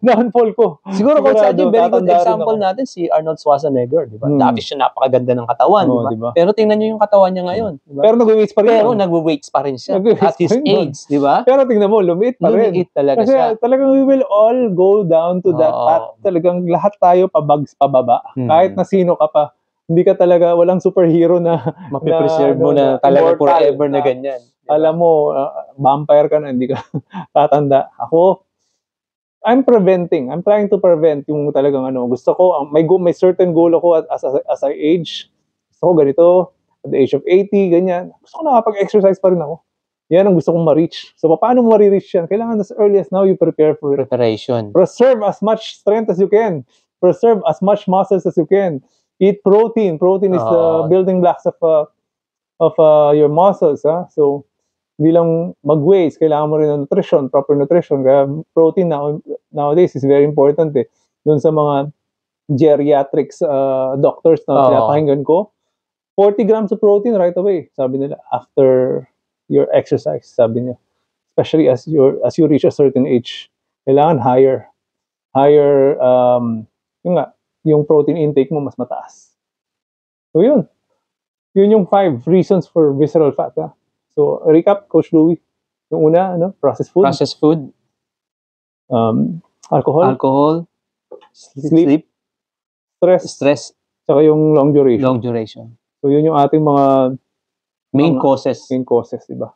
Downfall ko. Siguro, Coach Adi, very good example natin, si Arnold Schwarzenegger, di ba? Dati siya napakaganda ng katawan, di ba? Pero tingnan nyo yung katawan niya ngayon. Diba? Pero nag-weights pa rin. Pero nag-weights pa rin siya. At his age, di ba? Pero tingnan mo, lumiit pa rin. Lumiit talaga siya. Kasi talagang we will all go down to that path. Talagang lahat tayo pababa. Kahit na sino ka pa. Hindi ka talaga, walang superhero na mapipreserve mo na talaga forever na ganyan. Alam mo, vampire ka na, hindi ka tatanda. Ako, I'm trying to prevent yung talagang gusto ko, may certain goal ako as I age. Gusto ko ganito, at the age of 80, ganyan. Gusto ko nakapag-exercise pa rin ako. Yan ang gusto kong ma-reach. So, paano mo ma-reach yan? Kailangan as early as now, you prepare for it. Preparation. Preserve as much strength as you can. Preserve as much muscles as you can. Eat protein. Protein is the building blocks of your muscles. So, hindi lang mag-weights, kailangan mo rin ng nutrition, proper nutrition. Kaya protein nowadays is very important. Doon sa mga geriatrics doctors na pinapakinggan ko, 40 grams of protein right away, sabi nila, after your exercise, sabi niya. Especially as you reach a certain age, kailangan higher, yung protein intake mo mas mataas. So yun yung 5 reasons for visceral fat. So recap, Coach Louie. Yung una, processed food. Alcohol. Sleep. Stress. Saka yung long duration. So yun yung ating mga main causes, diba?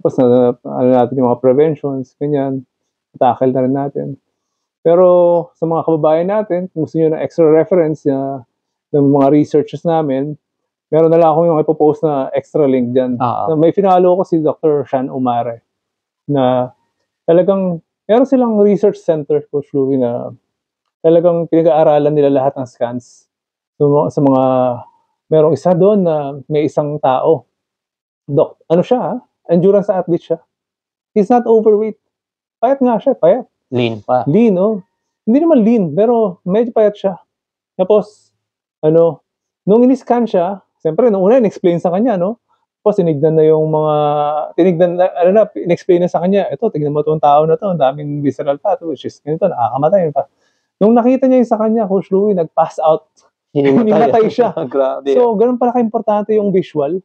Tapos natin yung mga preventions, ganyan. Tackle na rin natin. Pero sa mga kababayan natin, kung gusto nyo na extra reference ng mga researchers namin, meron na lang ako yung ipopost na extra link dyan. May finalo ko si Dr. Sean Umare na talagang meron silang research center, Coach Louie, na talagang pinag-aaralan nila lahat ng scans. So, sa mga, merong isa doon na may isang tao. Endurance athlete siya. He's not overweight. Payat nga siya, payat. Lean pa. Lean, Hindi naman lean, pero medyo payat siya. Tapos, nung in-scan siya, siyempre, nung una, in-explain sa kanya, Tapos, in-explain na sa kanya, ito, tignan mo itong tao na to, ang daming visceral fat, which is, ganito, nakakamatay pa. Nung nakita niya yung sa kanya, Coach Louie, nag-pass out. Hinimatay siya. Grabe. So, ganun pala ka-importante yung visual.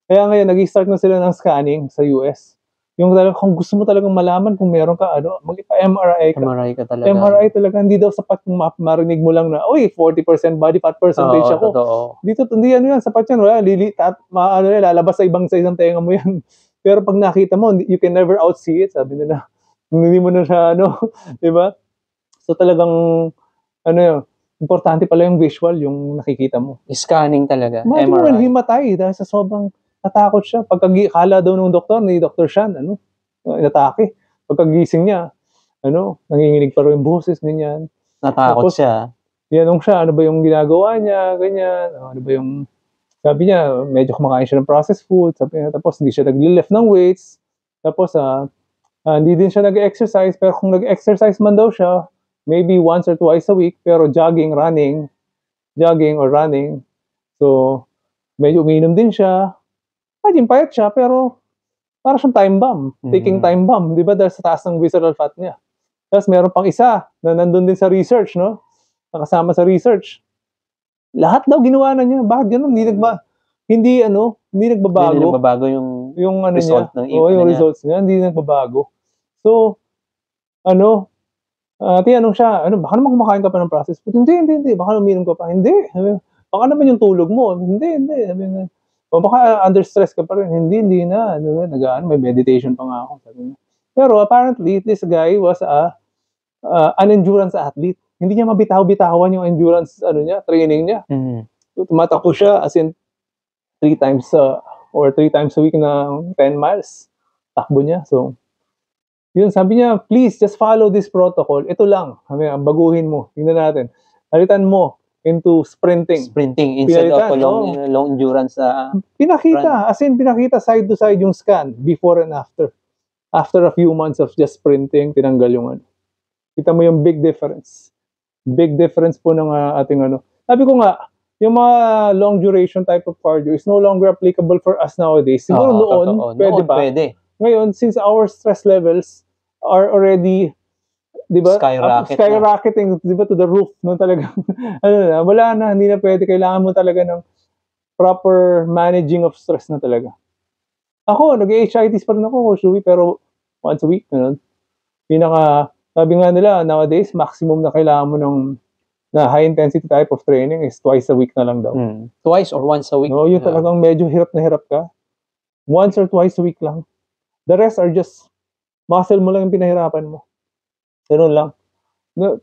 Kaya ngayon, nag-start na sila ng scanning sa US. Yung talagang kung gusto mo talagang malaman kung meron ka, mag-MRI ka. MRI ka talaga. MRI talaga, hindi daw sapat kung marinig mo lang na, 40% body fat percentage Oo, ako. totoo. Dito, hindi yan, sapat yan. Wala, lalabas sa ibang sa isang tenga mo yan. Pero pag nakita mo, you can never outsee it, sabi nila. Hindi mo na siya, di ba? So talagang, importante pala yung visual, yung nakikita mo. Scanning talaga, Imagine mo, MRI. himatay dahil sa sobrang natakot siya. Pagkakala daw ng doktor, ni Dr. Shan, inatake. Pagkagising niya, nanginginig pa rin yung boses, ganyan. Natakot Tapos, siya. Tinanong siya, ano ba yung ginagawa niya, ganyan. Ano ba yung, sabi niya, medyo kumakain siya ng processed food. Sabi niya, tapos hindi siya nag-lift ng weights. Tapos, hindi din siya nag-exercise. Pero kung nag-exercise man daw siya, maybe once or twice a week, pero jogging or running. So, medyo umiinom din siya. Imagine, payat siya, pero para siyang time bomb. Taking time bomb, di ba? Dahil sa taas ng visceral fat niya. Tapos meron pang isa na nandun din sa research, nakasama sa research. Lahat daw ginawa na niya. Bakit ganun? Hindi nagbabago. Hindi nagbabago yung result niya. Yung results niya. Hindi nagbabago. So, tinanong siya, baka naman kumakain ka pa ng processed food? Hindi. Baka uminom ka pa? Hindi. Baka naman yung tulog mo? Hindi. Sabi niya, baka under stress ka pa rin? Hindi na. May meditation pa nga ako. Sabi niya. Pero apparently, this guy was an endurance athlete. Hindi niya mabitaw-bitawan yung endurance training niya. So, tumatakbo siya as in 3 times a week na 10 miles. Takbo niya. So, yun, sabi niya, please, just follow this protocol. Ito lang. Baguhin mo. Tingnan natin. Halitan mo into sprinting. Sprinting instead of long endurance. Pinakita. As in, pinakita side to side yung scan. Before and after. After a few months of just sprinting, tinanggal yung Kita mo yung big difference. Big difference po ng ating Sabi ko nga, yung mga long duration type of cardio is no longer applicable for us nowadays. Siguro noon, pwede pa. Ngayon, since our stress levels are already, di ba? Skyrocketing, di ba, to the roof. Talaga, wala na, hindi na pwede. Kailangan mo talaga ng proper managing of stress na talaga. Ako, nag-HITs pa rin ako, pero once a week, sabi nga nila, nowadays, maximum na kailangan mo na high-intensity type of training is twice a week na lang daw. Twice or once a week? No, yung talagang medyo hirap na hirap ka. Once or twice a week lang. The rest are just muscle mo lang yung pinahirapan mo. Ganun lang.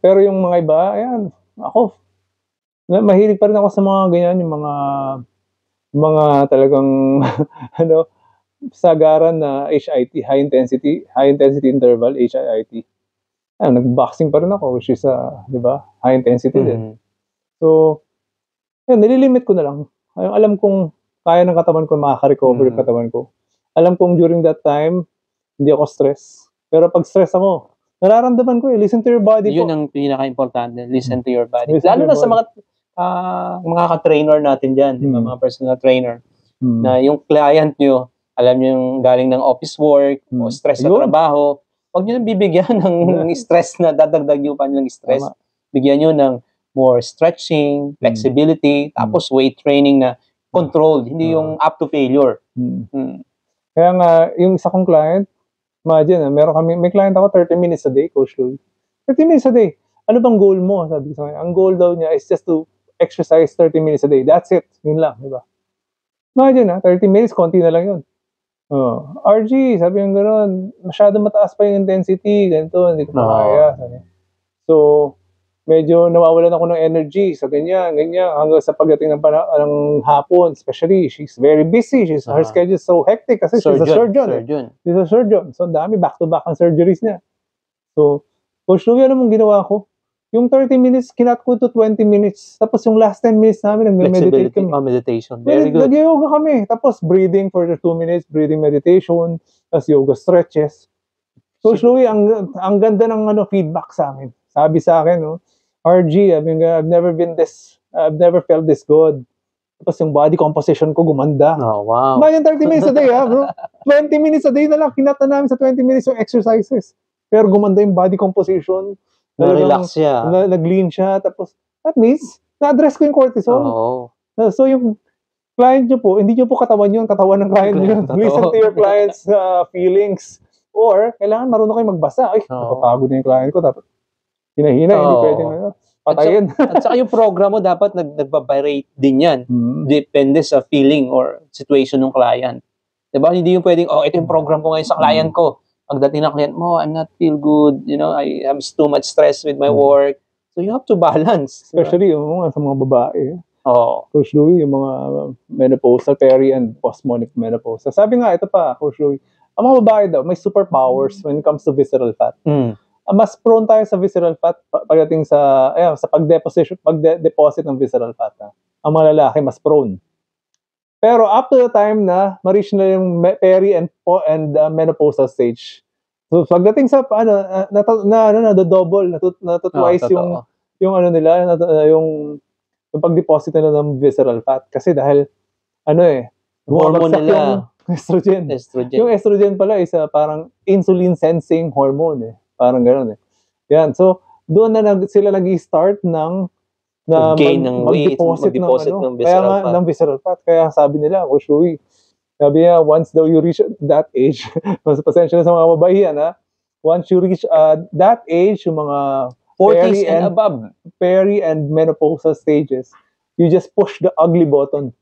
Pero yung mga iba, ayan, ako, mahilig pa rin ako sa mga ganyan, yung mga talagang, sagaran na HIT, high intensity interval, HIIT. Nag-boxing pa rin ako, which is, di ba, high intensity din. So, nililimit ko na lang. Alam kong kaya ng katawan ko, makaka-recover yung katawan ko. Alam kong during that time, hindi ako stress. Pero pag stress ako, nararamdaman ko listen to your body Yun ang pinaka-importante, listen to your body. Lalo na sa mga ka-trainer natin dyan, mga personal trainer, na yung client nyo, alam nyo yung galing ng office work, o stress sa trabaho, huwag nyo nang bibigyan ng stress na dadagdag nyo pa ng stress. Bigyan nyo ng more stretching, flexibility, tapos weight training na controlled, hindi yung up to failure. Kaya nga, yung isa kong client, imagine, may client ako 30 minutes a day, Coach Louie. 30 minutes a day. Ano bang goal mo? Sabi ko sa kanya, ang goal daw niya is just to exercise 30 minutes a day. That's it. Yun lang, di ba? Imagine, 30 minutes, konti na lang yun. RG, sabi yung gano'n, masyado mataas pa yung intensity, ganito, hindi ko pa kaya. So, medyo nawawalan ako ng energy sa ganyan, hanggang sa pagdating ng hapon, especially, she's very busy, her schedule is so hectic kasi she's a surgeon. She's a surgeon. So, dami, back-to-back ang surgeries niya. So, Coach Louie, ano mong ginawa ko? Yung 30 minutes, kinat ko to 20 minutes. Tapos yung last 10 minutes namin, nag-meditate kami. Meditation. Very good. Nag-yoga kami. Tapos breathing for 2 minutes, breathing meditation, tapos yoga stretches. Coach Louie, ang ganda ng feedback sa amin. Sabi sa akin, RG, I've never felt this good. Tapos yung body composition ko gumanda. Oh, wow. Ba yung 30 minutes a day, bro? 20 minutes a day na lang. Kinata namin sa 20 minutes yung exercises. Pero gumanda yung body composition. Na-relax siya. Nag-lean siya. Tapos, at least, na-address ko yung cortisol. So, yung client nyo po, hindi nyo po katawan yun. Katawan ng client nyo. Listen to your client's feelings. Or, kailangan marunong kayo magbasa. Ay, napapagod na yung client ko. Dapat hinahina, hindi pwedeng patayin. At saka yung program mo dapat nagbabarate din yan. Depende sa feeling or situation ng client. Diba? Hindi yung pwedeng, ito yung program ko ngayon sa client ko. Pagdating ng client mo, I'm not feel good. I have too much stress with my work. So you have to balance. Especially yung sa mga babae. Coach Louie, yung mga menopausal, peri and post-menopausal. Sabi nga, ito pa, Coach Louie, ang mga babae daw, may superpowers when it comes to visceral fat. Mas prone tayo sa visceral fat pagdating sa pag-deposit ng visceral fat. Ang mga lalaki, mas prone. Pero up to the time na ma-reach na yung peri and menopausal stage. So pagdating sa double, twice yung ano nila, yung pag-deposit nila ng visceral fat kasi dahil hormone nila estrogen. Yung estrogen pala is parang insulin sensing hormone Parang ganoon Yan. So doon na sila nag-start ng mag-deposit ng visceral fat. Ng visceral fat. Kaya sabi nila, Coach Louie, sabi niya, once daw you reach that age, pasensya na sa mga babahian, once you reach that age, yung mga 40s and above, peri and menopausal stages, you just push the ugly button.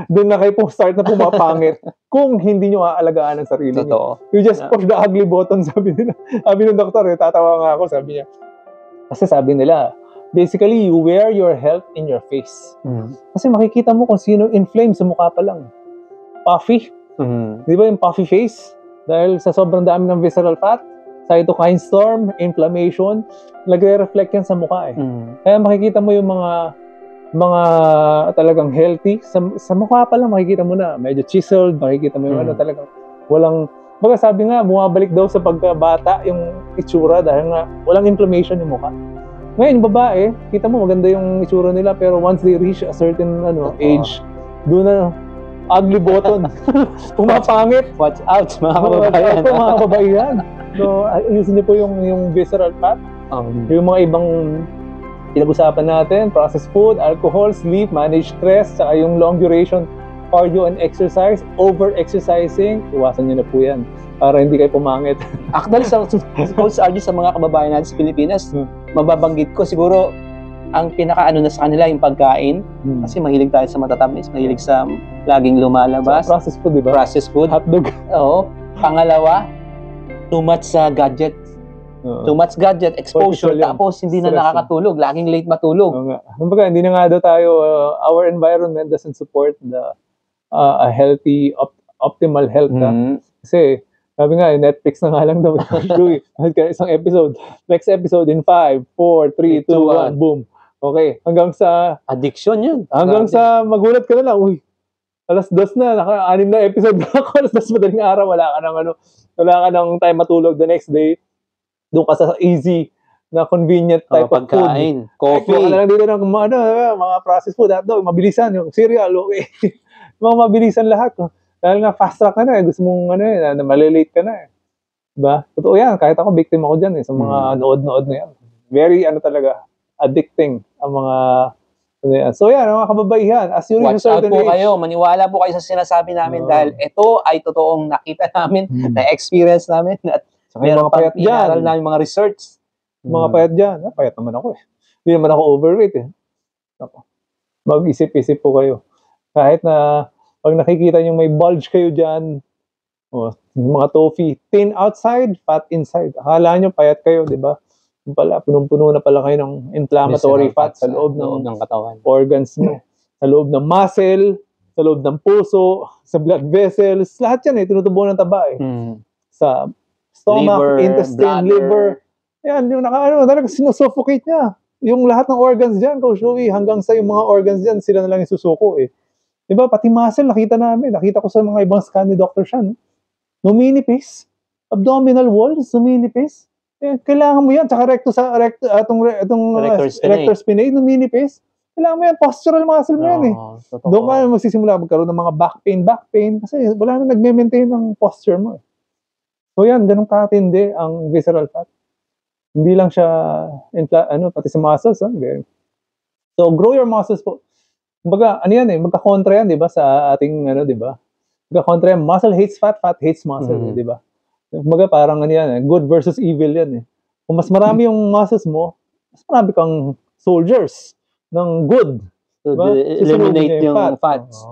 Doon na kayo start na pumapangit kung hindi nyo aalagaan ang sarili nyo. You just push the ugly button, sabi nila. Sabi ng doktor, tatawa nga ako, sabi niya. Kasi sabi nila, basically, you wear your health in your face. Kasi makikita mo kung sino inflamed sa mukha pa lang. Puffy. Di ba yung puffy face? Dahil sa sobrang dami ng visceral fat, cytokine storm, inflammation, nagre-reflect yan sa mukha Kaya makikita mo yung mga talagang healthy. Sa mukha pa lang makikita mo na, medyo chiseled, makikita mo yung talagang walang, sabi nga, bumabalik daw sa pagkabata yung itsura dahil nga walang inflammation yung mukha. Ngayon, babae, kita mo maganda yung itsura nila pero once they reach a certain age, doon na ugly button. Pumapangit. Watch out, mga kababayan. Mga kababayan. So, ayusin niyo po yung visceral fat. Yung mga ibang pinag-usapan natin, processed food, alcohol, sleep, manage stress, saka yung long duration cardio and exercise, over-exercising, iwasan niyo na po yan para hindi kayo pumangit. Actually, sa Coach RG, sa mga kababayan natin sa Pilipinas, mababanggit ko siguro ang pinaka-ano na sa kanila yung pagkain. Kasi mahilig tayo sa matatamis, mahilig sa laging lumalabas. So, processed food, diba? Processed food. Hotdog. Oo. Pangalawa, too much gadget. Too much gadget exposure. Tapos hindi na nakakatulog. Laging late matulog. Kumbaga, hindi na nga daw tayo, our environment doesn't support a healthy, optimal health. Kasi, sabi nga, Netflix na nga lang daw. Isang episode. Next episode in 5, 4, 3, 2, 1, boom. Okay. Hanggang sa... Addiction yun. Hanggang sa magulat ka na lang. Uy, alas 2 na. Naka-6 na episode na ako. Alas 2 madaling araw. Wala ka ng time matulog the next day. Doon ka sa easy na convenient type of pagkain, food. coffee. Kaya na lang dito ng mga processed food. Mabilisan. Yung cereal. Okay. Mga mabilisan lahat. Dahil nga fast track ka na gusto mong na malilate ka na Diba? Totoo yan. Kahit ako, victim ako dyan sa mga nood-nood na yan. Very, talaga, addicting ang mga, So yan, mga kababaihan. As you reach a certain age. Watch out po kayo. Maniwala po kayo sa sinasabi namin dahil ito ay totoong nakita namin, na-experience namin, at meron pang inaral namin mga research. Mga payat dyan. Payat naman ako Hindi naman ako overweight Mag-isip-isip po kayo. Kahit na pag nakikita nyo may bulge kayo dyan, mga toffee, thin outside, fat inside. Akala nyo payat kayo, di ba? Pala, punong-puno na pala kayo ng inflammatory fat sa loob ng katawan, organs nyo. Sa loob ng muscle, sa loob ng puso, sa blood vessels. Lahat yan tinutubo ng taba Sa stomach, intestine, liver. Yan, yung talagang sinusuffocate niya. Yung lahat ng organs dyan, Coach Louie, hanggang sa yung mga organs dyan, sila na lang yung susuko Diba? Pati muscle, nakita namin. Nakita ko sa mga ibang scan ni Dr. Shan. Numinipis. Abdominal walls, numinipis. Kailangan mo yan. Tsaka rector spinae, numinipis. Kailangan mo yan. Postural muscle mo yan Doon ka magsisimula magkaroon ng mga back pain. Kasi wala na nagme-maintain ng posture mo So yan, ganun katindi ang visceral fat. Hindi lang siya, pati sa muscles. So, grow your muscles po. Kumbaga, magka-kontra yan, di ba, sa ating, di ba? Magka-kontra yan, muscle hates fat, fat hates muscle, di ba? Kumbaga parang ano yan, good versus evil yan eh. Kung mas marami yung muscles mo, mas marami kang soldiers ng good. So, Diba? eliminate yung fats.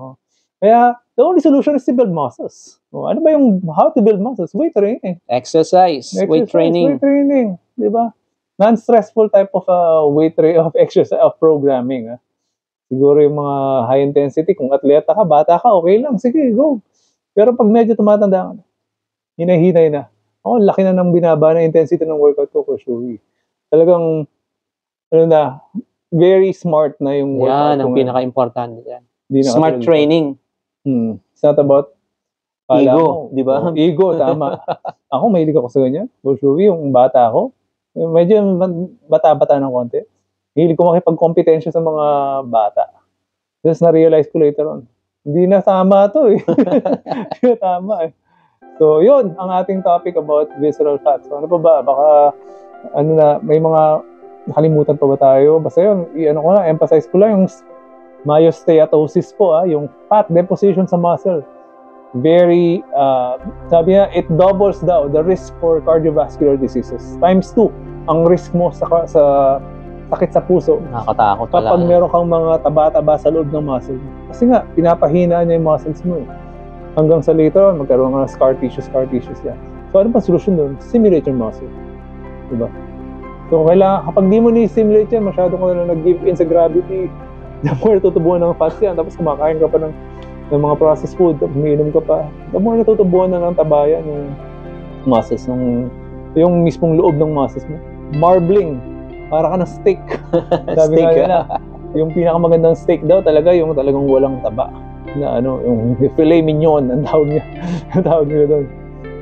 Kaya, the only solution is to build muscles. Ano ba yung how to build muscles? Weight training. Exercise, weight training. Weight training, di ba? Non-stressful type of of exercise, of programming. Siguro yung mga high intensity, kung atleta ka, bata ka, okay lang, sige, go. Pero pag medyo tumatanda ka, hinahinay na. Laki na ng binaba na intensity ng workout ko, sure. Talagang, very smart na yung workout. Yan, ang pinaka-importante yan. Smart Smart training. It's not about ego, di ba? Ego, tama. Ako, mahilig ako sa ganyan. For sure, yung bata ako, medyo bata-bata ng konti. Hilig ko makipag-kompetensya sa mga bata. Tapos na-realize ko later on, hindi na tama to eh. Hindi na tama eh. So, yun, ang ating topic about visceral fat. So, ano pa ba? Baka, may mga nakalimutan pa ba tayo? Basta yun, emphasize ko lang yung myosteatosis po, yung fat deposition sa muscle. Very, sabi niya, it doubles daw the risk for cardiovascular diseases. Times 2 ang risk mo sa sakit sa puso. Nakakatakot pala. Kapag meron kang mga taba-taba sa loob ng muscle. Kasi nga, pinapahina niya yung muscles mo eh. Hanggang sa later on, magkaroon ng scar tissues yan. So, ano pa solusyon doon? Simulate your muscle. Diba? So, kapag di mo ni-simulate yan, masyado ko na nag-give in sa gravity, the more natutubuhan ng fats yan. Tapos kumakain ka pa ng mga processed food, tapos umiinom ka pa. The more natutubuhan na ng taba yan, yung muscles, yung mismong loob ng muscles mo. Marbling. Para ka ng steak. Sabi nga nila, yung pinakamagandang steak daw talaga, yung talagang walang taba. Na yung filet mignon, ang tawag nila doon.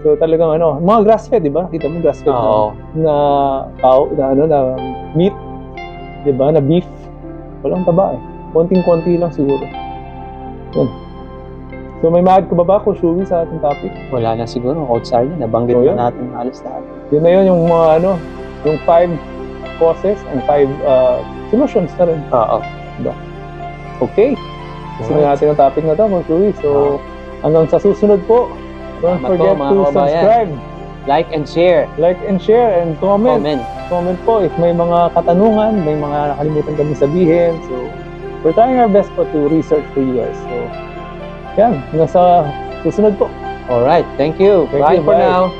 So talagang mga grass-fed, di ba? Kita mo grass-fed na meat, di ba? Na beef. Walang taba eh. Konting-konti lang siguro. Yun. So may ma-add ka ba Coach Shuwi sa ating topic? Wala na siguro, Coach Sarge. Nabanggit na natin alas lahat. Yun na yun, yung mga yung 5 causes and 5 solutions na rin. Diba? Okay. Gusto natin ang topic na to, Coach Shuwi. So hanggang sa susunod po, don't forget to subscribe. Like and share. Like and share and comment. Comment po if may mga katanungan, may mga nakalimutan kami sabihin. So, we're trying our best po to research for you guys. So, yan. Nasa susunod po. Alright. Thank you. Bye for now.